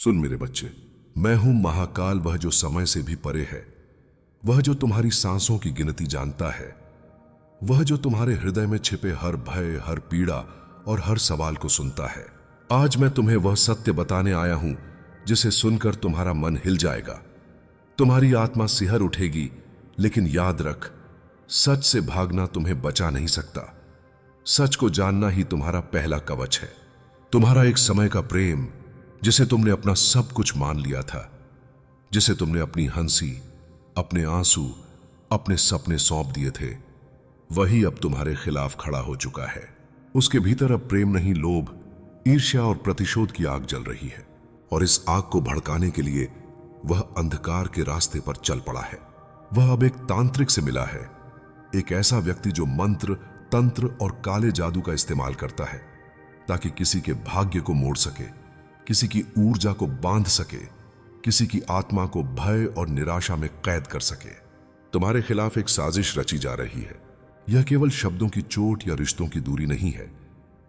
सुन मेरे बच्चे, मैं हूं महाकाल, वह जो समय से भी परे है, वह जो तुम्हारी सांसों की गिनती जानता है, वह जो तुम्हारे हृदय में छिपे हर भय, हर पीड़ा और हर सवाल को सुनता है। आज मैं तुम्हें वह सत्य बताने आया हूं जिसे सुनकर तुम्हारा मन हिल जाएगा, तुम्हारी आत्मा सिहर उठेगी। लेकिन याद रख, सच से भागना तुम्हें बचा नहीं सकता। सच को जानना ही तुम्हारा पहला कवच है। तुम्हारा एक समय का प्रेम, जिसे तुमने अपना सब कुछ मान लिया था, जिसे तुमने अपनी हंसी, अपने आंसू, अपने सपने सौंप दिए थे, वही अब तुम्हारे खिलाफ खड़ा हो चुका है। उसके भीतर अब प्रेम नहीं, लोभ, ईर्ष्या और प्रतिशोध की आग जल रही है। और इस आग को भड़काने के लिए वह अंधकार के रास्ते पर चल पड़ा है। वह अब एक तांत्रिक से मिला है, एक ऐसा व्यक्ति जो मंत्र, तंत्र और काले जादू का इस्तेमाल करता है ताकि किसी के भाग्य को मोड़ सके, किसी की ऊर्जा को बांध सके, किसी की आत्मा को भय और निराशा में कैद कर सके। तुम्हारे खिलाफ एक साजिश रची जा रही है। यह केवल शब्दों की चोट या रिश्तों की दूरी नहीं है,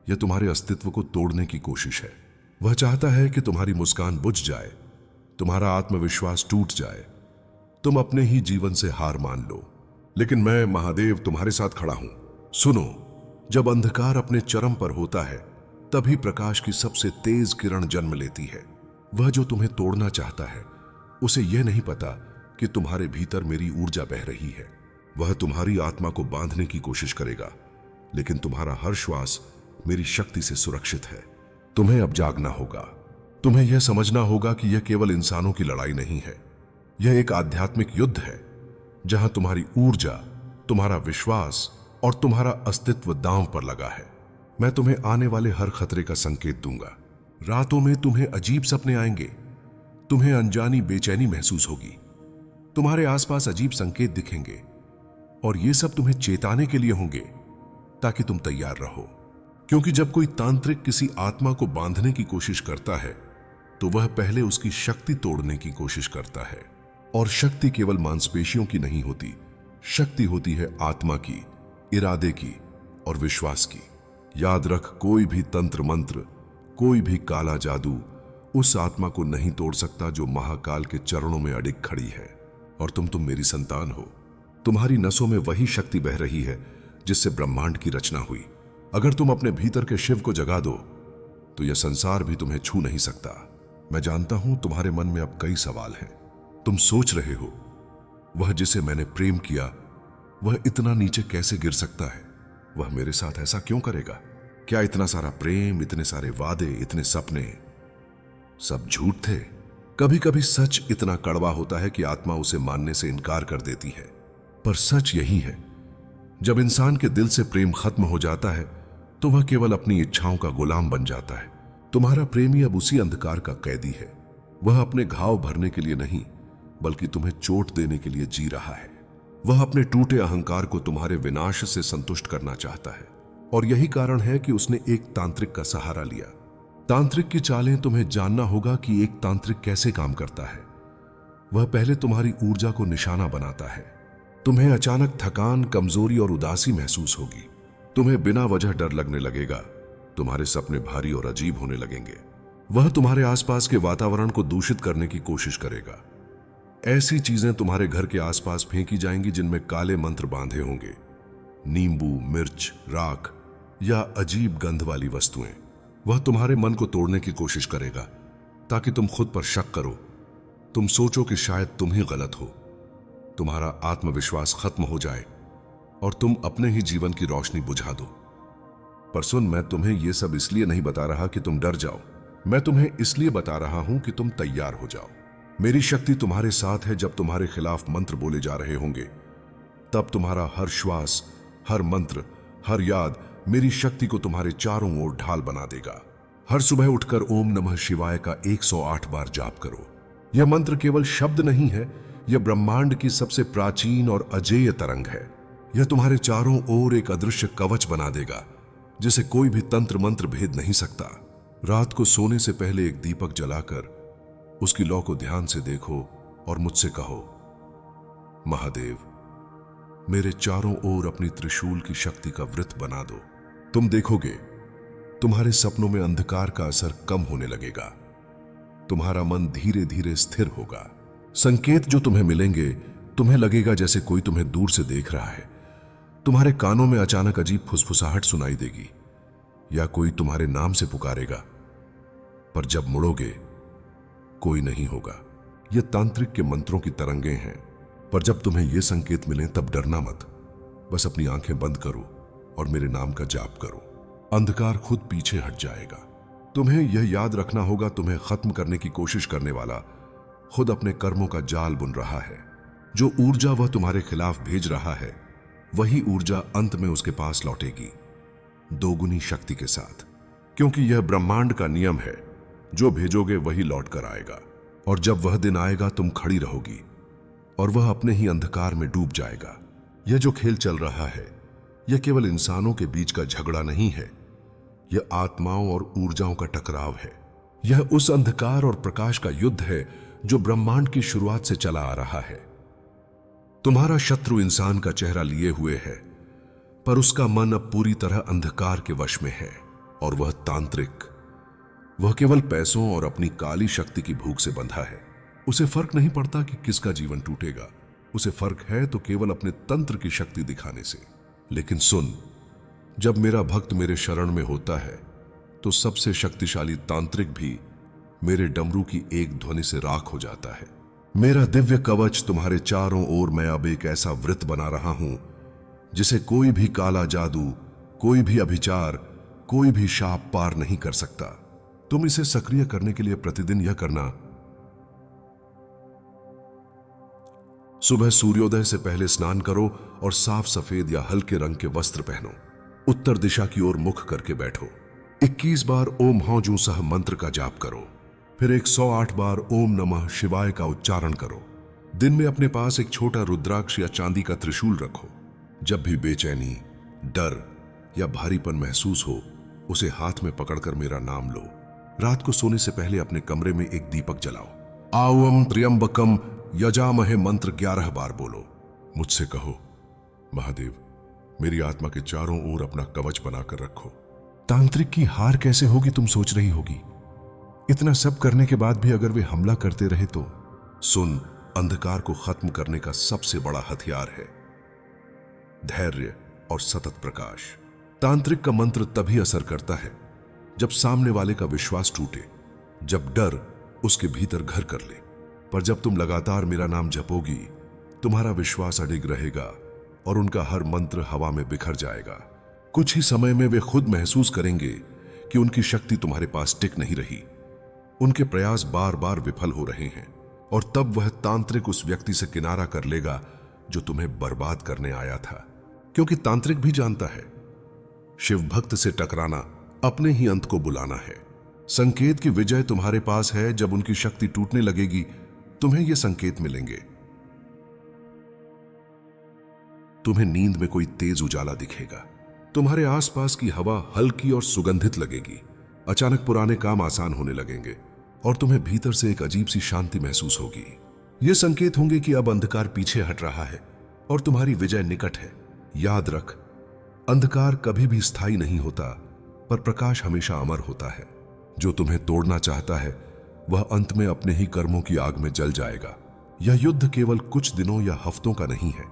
यह तुम्हारे अस्तित्व को तोड़ने की कोशिश है। वह चाहता है कि तुम्हारी मुस्कान बुझ जाए, तुम्हारा आत्मविश्वास टूट जाए, तुम अपने ही जीवन से हार मान लो। लेकिन मैं महादेव तुम्हारे साथ खड़ा हूं। सुनो, जब अंधकार अपने चरम पर होता है, तभी प्रकाश की सबसे तेज किरण जन्म लेती है। वह जो तुम्हें तोड़ना चाहता है, उसे यह नहीं पता कि तुम्हारे भीतर मेरी ऊर्जा बह रही है। वह तुम्हारी आत्मा को बांधने की कोशिश करेगा, लेकिन तुम्हारा हर श्वास मेरी शक्ति से सुरक्षित है। तुम्हें अब जागना होगा। तुम्हें यह समझना होगा कि यह केवल इंसानों की लड़ाई नहीं है, यह एक आध्यात्मिक युद्ध है, जहां तुम्हारी ऊर्जा, तुम्हारा विश्वास और तुम्हारा अस्तित्व दांव पर लगा है। मैं तुम्हें आने वाले हर खतरे का संकेत दूंगा। रातों में तुम्हें अजीब सपने आएंगे, तुम्हें अनजानी बेचैनी महसूस होगी, तुम्हारे आसपास अजीब संकेत दिखेंगे, और ये सब तुम्हें चेताने के लिए होंगे ताकि तुम तैयार रहो। क्योंकि जब कोई तांत्रिक किसी आत्मा को बांधने की कोशिश करता है, तो वह पहले उसकी शक्ति तोड़ने की कोशिश करता है। और शक्ति केवल मांसपेशियों की नहीं होती, शक्ति होती है आत्मा की, इरादे की और विश्वास की। याद रख, कोई भी तंत्र मंत्र, कोई भी काला जादू उस आत्मा को नहीं तोड़ सकता जो महाकाल के चरणों में अडिग खड़ी है। और तुम मेरी संतान हो। तुम्हारी नसों में वही शक्ति बह रही है जिससे ब्रह्मांड की रचना हुई। अगर तुम अपने भीतर के शिव को जगा दो, तो यह संसार भी तुम्हें छू नहीं सकता। मैं जानता हूं तुम्हारे मन में अब कई सवाल हैं। तुम सोच रहे हो, वह जिसे मैंने प्रेम किया, वह इतना नीचे कैसे गिर सकता है? वह मेरे साथ ऐसा क्यों करेगा? क्या इतना सारा प्रेम, इतने सारे वादे, इतने सपने सब झूठ थे? कभी कभी सच इतना कड़वा होता है कि आत्मा उसे मानने से इनकार कर देती है। पर सच यही है, जब इंसान के दिल से प्रेम खत्म हो जाता है, तो वह केवल अपनी इच्छाओं का गुलाम बन जाता है। तुम्हारा प्रेमी अब उसी अंधकार का कैदी है। वह अपने घाव भरने के लिए नहीं, बल्कि तुम्हें चोट देने के लिए जी रहा है। वह अपने टूटे अहंकार को तुम्हारे विनाश से संतुष्ट करना चाहता है। और यही कारण है कि उसने एक तांत्रिक का सहारा लिया। तांत्रिक की चालें तुम्हें जानना होगा कि एक तांत्रिक कैसे काम करता है। वह पहले तुम्हारी ऊर्जा को निशाना बनाता है। तुम्हें अचानक थकान, कमजोरी और उदासी महसूस होगी। तुम्हें बिना वजह डर लगने लगेगा। तुम्हारे सपने भारी और अजीब होने लगेंगे। वह तुम्हारे आसपास के वातावरण को दूषित करने की कोशिश करेगा। ऐसी चीजें तुम्हारे घर के आसपास फेंकी जाएंगी जिनमें काले मंत्र बांधे होंगे। नींबू, मिर्च, राख या अजीब गंध वाली वस्तुएं। वह तुम्हारे मन को तोड़ने की कोशिश करेगा ताकि तुम खुद पर शक करो। तुम सोचो कि शायद तुम ही गलत हो, तुम्हारा आत्मविश्वास खत्म हो जाए और तुम अपने ही जीवन की रोशनी बुझा दो। पर सुन, मैं तुम्हें यह सब इसलिए नहीं बता रहा कि तुम डर जाओ। मैं तुम्हें इसलिए बता रहा हूं कि तुम तैयार हो जाओ। मेरी शक्ति तुम्हारे साथ है। जब तुम्हारे खिलाफ मंत्र बोले जा रहे होंगे, तब तुम्हारा हर श्वास, हर मंत्र, हर याद मेरी शक्ति को तुम्हारे चारों ओर ढाल बना देगा। हर सुबह उठकर ओम नमः शिवाय का 108 बार जाप करो। यह मंत्र केवल शब्द नहीं है, यह ब्रह्मांड की सबसे प्राचीन और अजेय तरंग है। यह तुम्हारे चारों ओर एक अदृश्य कवच बना देगा जिसे कोई भी तंत्र मंत्र भेद नहीं सकता। रात को सोने से पहले एक दीपक जलाकर उसकी लौ को ध्यान से देखो और मुझसे कहो, महादेव, मेरे चारों ओर अपनी त्रिशूल की शक्ति का वृत्त बना दो। तुम देखोगे, तुम्हारे सपनों में अंधकार का असर कम होने लगेगा। तुम्हारा मन धीरे धीरे स्थिर होगा। संकेत जो तुम्हें मिलेंगे, तुम्हें लगेगा जैसे कोई तुम्हें दूर से देख रहा है। तुम्हारे कानों में अचानक अजीब फुसफुसाहट सुनाई देगी या कोई तुम्हारे नाम से पुकारेगा, पर जब मुड़ोगे कोई नहीं होगा। ये तांत्रिक के मंत्रों की तरंगें हैं, पर जब तुम्हें ये संकेत मिलें तब डरना मत। बस अपनी आंखें बंद करो और मेरे नाम का जाप करो। अंधकार खुद पीछे हट जाएगा। तुम्हें यह याद रखना होगा, तुम्हें खत्म करने की कोशिश करने वाला खुद अपने कर्मों का जाल बुन रहा है। जो ऊर्जा वह तुम्हारे खिलाफ भेज रहा है, वही ऊर्जा अंत में उसके पास लौटेगी, दोगुनी शक्ति के साथ। क्योंकि यह ब्रह्मांड का नियम है, जो भेजोगे वही लौट कर आएगा। और जब वह दिन आएगा तुम खड़ी रहोगी और वह अपने ही अंधकार में डूब जाएगा। यह जो खेल चल रहा है, यह केवल इंसानों के बीच का झगड़ा नहीं है, यह आत्माओं और ऊर्जाओं का टकराव है। यह उस अंधकार और प्रकाश का युद्ध है जो ब्रह्मांड की शुरुआत से चला आ रहा है। तुम्हारा शत्रु इंसान का चेहरा लिए हुए है, पर उसका मन अब पूरी तरह अंधकार के वश में है। और वह तांत्रिक, वह केवल पैसों और अपनी काली शक्ति की भूख से बंधा है। उसे फर्क नहीं पड़ता कि किसका जीवन टूटेगा, उसे फर्क है तो केवल अपने तंत्र की शक्ति दिखाने से। लेकिन सुन, जब मेरा भक्त मेरे शरण में होता है तो सबसे शक्तिशाली तांत्रिक भी मेरे डमरू की एक ध्वनि से राख हो जाता है। मेरा दिव्य कवच तुम्हारे चारों ओर, मैं अब एक ऐसा वृत्त बना रहा हूं जिसे कोई भी काला जादू, कोई भी अभिचार, कोई भी शाप पार नहीं कर सकता। तुम इसे सक्रिय करने के लिए प्रतिदिन यह करना: सुबह सूर्योदय से पहले स्नान करो और साफ सफेद या हल्के रंग के वस्त्र पहनो। उत्तर दिशा की ओर मुख करके बैठो। 21 बार ओम हौजू सह मंत्र का जाप करो। फिर 108 बार ओम नमः शिवाय का उच्चारण करो। दिन में अपने पास एक छोटा रुद्राक्ष या चांदी का त्रिशूल रखो। जब भी बेचैनी, डर या भारीपन महसूस हो, उसे हाथ में पकड़कर मेरा नाम लो। रात को सोने से पहले अपने कमरे में एक दीपक जलाओ। आवम त्र्यंबकम यजामहे मंत्र 11 बार बोलो। मुझसे कहो, महादेव मेरी आत्मा के चारों ओर अपना कवच बनाकर रखो। तांत्रिक की हार कैसे होगी तुम सोच रही होगी। इतना सब करने के बाद भी अगर वे हमला करते रहे तो? सुन, अंधकार को खत्म करने का सबसे बड़ा हथियार है धैर्य और सतत प्रकाश। तांत्रिक का मंत्र तभी असर करता है जब सामने वाले का विश्वास टूटे, जब डर उसके भीतर घर कर ले। पर जब तुम लगातार मेरा नाम जपोगी, तुम्हारा विश्वास अडिग रहेगा और उनका हर मंत्र हवा में बिखर जाएगा। कुछ ही समय में वे खुद महसूस करेंगे कि उनकी शक्ति तुम्हारे पास टिक नहीं रही, उनके प्रयास बार बार विफल हो रहे हैं। और तब वह तांत्रिक उस व्यक्ति से किनारा कर लेगा जो तुम्हें बर्बाद करने आया था। क्योंकि तांत्रिक भी जानता है, शिव भक्त से टकराना अपने ही अंत को बुलाना है। संकेत की विजय तुम्हारे पास है। जब उनकी शक्ति टूटने लगेगी, तुम्हें ये संकेत मिलेंगे। तुम्हें नींद में कोई तेज उजाला दिखेगा, तुम्हारे आसपास की हवा हल्की और सुगंधित लगेगी, अचानक पुराने काम आसान होने लगेंगे और तुम्हें भीतर से एक अजीब सी शांति महसूस होगी। ये संकेत होंगे कि अब अंधकार पीछे हट रहा है और तुम्हारी विजय निकट है। याद रख, अंधकार कभी भी स्थायी नहीं होता, पर प्रकाश हमेशा अमर होता है। जो तुम्हें तोड़ना चाहता है वह अंत में अपने ही कर्मों की आग में जल जाएगा। यह युद्ध केवल कुछ दिनों या हफ्तों का नहीं है,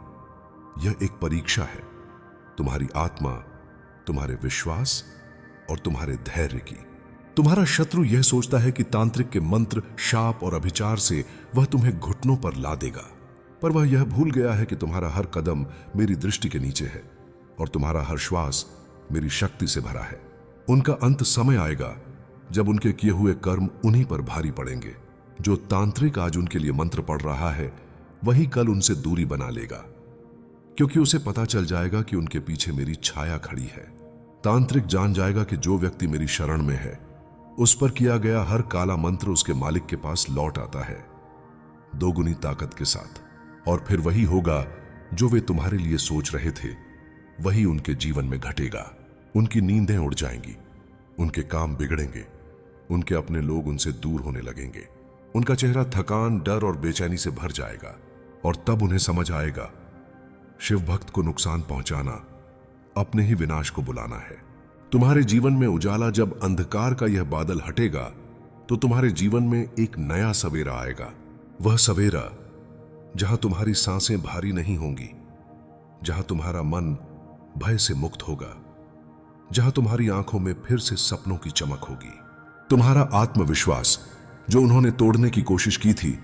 यह एक परीक्षा है तुम्हारी आत्मा, तुम्हारे विश्वास और तुम्हारे धैर्य की। तुम्हारा शत्रु यह सोचता है कि तांत्रिक के मंत्र, शाप और अभिचार से वह तुम्हें घुटनों पर ला देगा, पर वह यह भूल गया है कि तुम्हारा हर कदम मेरी दृष्टि के नीचे है और तुम्हारा हर श्वास मेरी शक्ति से भरा है। उनका अंत समय आएगा जब उनके किए हुए कर्म उन्हीं पर भारी पड़ेंगे। जो तांत्रिक आज उनके लिए मंत्र पढ़ रहा है, वही कल उनसे दूरी बना लेगा, क्योंकि उसे पता चल जाएगा कि उनके पीछे मेरी छाया खड़ी है। तांत्रिक जान जाएगा कि जो व्यक्ति मेरी शरण में है, उस पर किया गया हर काला मंत्र उसके मालिक के पास लौट आता है, दोगुनी ताकत के साथ। और फिर वही होगा जो वे तुम्हारे लिए सोच रहे थे, वही उनके जीवन में घटेगा। उनकी नींदें उड़ जाएंगी, उनके काम बिगड़ेंगे, उनके अपने लोग उनसे दूर होने लगेंगे, उनका चेहरा थकान, डर और बेचैनी से भर जाएगा। और तब उन्हें समझ आएगा, शिव भक्त को नुकसान पहुंचाना अपने ही विनाश को बुलाना है। तुम्हारे जीवन में उजाला, जब अंधकार का यह बादल हटेगा, तो तुम्हारे जीवन में एक नया सवेरा आएगा। वह सवेरा जहां तुम्हारी सांसें भारी नहीं होंगी, जहां तुम्हारा मन भय से मुक्त होगा, जहां तुम्हारी आंखों में फिर से सपनों की चमक होगी। तुम्हारा आत्मविश्वास जो उन्होंने तोड़ने की कोशिश की थी,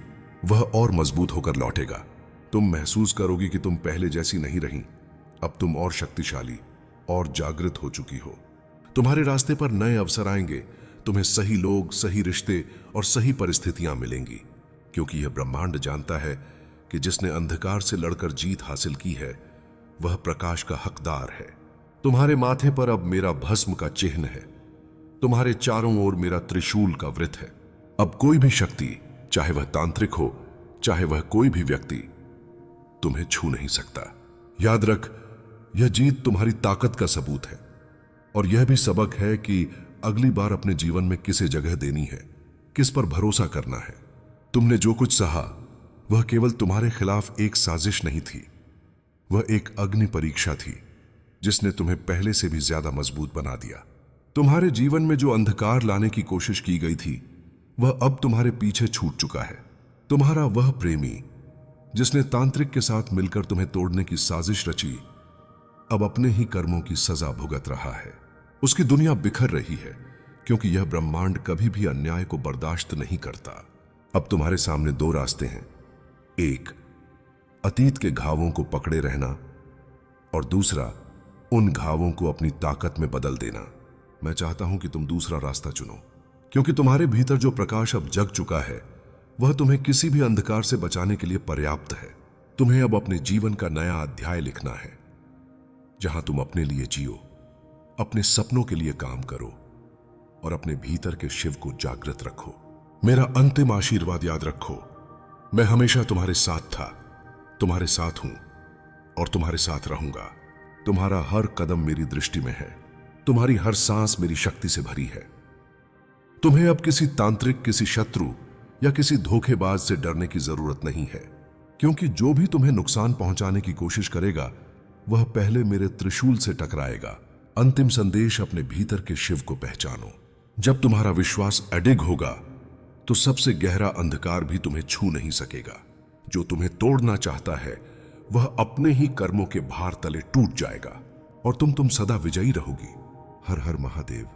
वह और मजबूत होकर लौटेगा। तुम महसूस करोगी कि तुम पहले जैसी नहीं रही। अब तुम और शक्तिशाली और जागृत हो चुकी हो। तुम्हारे रास्ते पर नए अवसर आएंगे। तुम्हें सही लोग, सही रिश्ते और सही परिस्थितियां मिलेंगी, क्योंकि यह ब्रह्मांड जानता है कि जिसने अंधकार से लड़कर जीत हासिल की है, वह प्रकाश का हकदार है। तुम्हारे माथे पर अब मेरा भस्म का चिन्ह है। तुम्हारे चारों ओर मेरा त्रिशूल का वृत्त है। अब कोई भी शक्ति, चाहे वह तांत्रिक हो, चाहे वह कोई भी व्यक्ति, तुम्हें छू नहीं सकता। याद रख, यह जीत तुम्हारी ताकत का सबूत है, और यह भी सबक है कि अगली बार अपने जीवन में किसे जगह देनी है, किस पर भरोसा करना है। तुमने जो कुछ सहा, वह केवल तुम्हारे खिलाफ एक साजिश नहीं थी। वह एक अग्नि परीक्षा थी जिसने तुम्हें पहले से भी ज्यादा मजबूत बना दिया। तुम्हारे जीवन में जो अंधकार लाने की कोशिश की गई थी, वह अब तुम्हारे पीछे छूट चुका है। तुम्हारा वह प्रेमी जिसने तांत्रिक के साथ मिलकर तुम्हें तोड़ने की साजिश रची, अब अपने ही कर्मों की सजा भुगत रहा है। उसकी दुनिया बिखर रही है, क्योंकि यह ब्रह्मांड कभी भी अन्याय को बर्दाश्त नहीं करता। अब तुम्हारे सामने दो रास्ते हैं। एक, अतीत के घावों को पकड़े रहना, और दूसरा, उन घावों को अपनी ताकत में बदल देना। मैं चाहता हूं कि तुम दूसरा रास्ता चुनो, क्योंकि तुम्हारे भीतर जो प्रकाश अब जग चुका है, वह तुम्हें किसी भी अंधकार से बचाने के लिए पर्याप्त है। तुम्हें अब अपने जीवन का नया अध्याय लिखना है, जहां तुम अपने लिए जियो, अपने सपनों के लिए काम करो और अपने भीतर के शिव को जागृत रखो। मेरा अंतिम आशीर्वाद याद रखो, मैं हमेशा तुम्हारे साथ था, तुम्हारे साथ हूं और तुम्हारे साथ रहूंगा। तुम्हारा हर कदम मेरी दृष्टि में है, तुम्हारी हर सांस मेरी शक्ति से भरी है। तुम्हें अब किसी तांत्रिक, किसी शत्रु या किसी धोखेबाज से डरने की जरूरत नहीं है, क्योंकि जो भी तुम्हें नुकसान पहुंचाने की कोशिश करेगा, वह पहले मेरे त्रिशूल से टकराएगा। अंतिम संदेश, अपने भीतर के शिव को पहचानो। जब तुम्हारा विश्वास अडिग होगा, तो सबसे गहरा अंधकार भी तुम्हें छू नहीं सकेगा। जो तुम्हें तोड़ना चाहता है, वह अपने ही कर्मों के भार तले टूट जाएगा और तुम सदा विजयी रहोगी। हर हर महादेव।